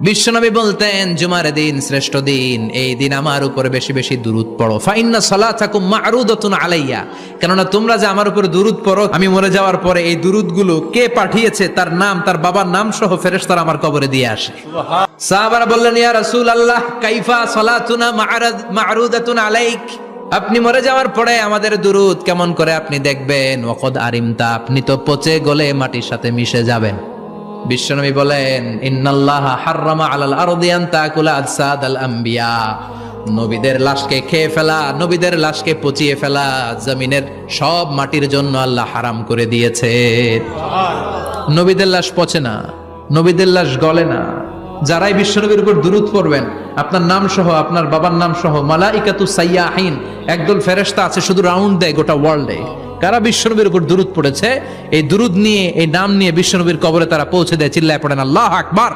বিশ্বনবী বলতেন জুমার দিন শ্রেষ্ঠ দিন, এই দিন আমার উপরে বেশি বেশি দুরূদ পড়ো। ফাইন্না সালাতাকুম মা'রুদাতুন আলাইয়া, কেননা তোমরা যে আমার উপরে দুরূদ পড়ো, আমি মরে যাওয়ার পরে এই দুরূদগুলো কে পাঠিয়েছে তার নাম, তার বাবার নাম সহ ফেরেশতারা আমার কবরে দিয়ে আসে। সাহাবারা বললেন, ইয়া রাসূলুল্লাহ কাইফা সালাতুনা মা'রুদাতুন আলাইক, আপনি মরে যাওয়ার পরে আমাদের দুরূদ কেমন করে আপনি দেখবেন? ওয়াকাদ আরিমতা, আপনি তো পচে গলে মাটির সাথে মিশে যাবেন। বিশ্বনবী বলেন, ইন্নাল্লাহা হাররামা আলাল আরদি আন তাকুলা আজসাদাল আম্বিয়া, নবীদের লাশকে খেয়ে ফেলা, নবীদের লাশকে পচিয়ে ফেলা জমিনের সব মাটির জন্য আল্লাহ হারাম করে দিয়েছে। নবীদের লাশ পচে না, নবীদের লাশ গলে না। যারাই বিশ্বনবীর উপর দুরূদ পড়বেন, আপনার নাম সহ, আপনার বাবার নাম সহ, মালাইকাতু সাইয়াহিন, একদল ফেরেশতা আছে শুধু রাউন্ড দেয় গোটা ওয়ার্ল্ডে। কারা বিশ্বনবীর উপর দুরূদ পড়েছে, এই দুরূদ নিয়ে, এই নাম নিয়ে বিশ্বনবীর কবরে তারা পৌঁছে দেয়। চিল্লায় পড়েন আল্লাহু আকবার।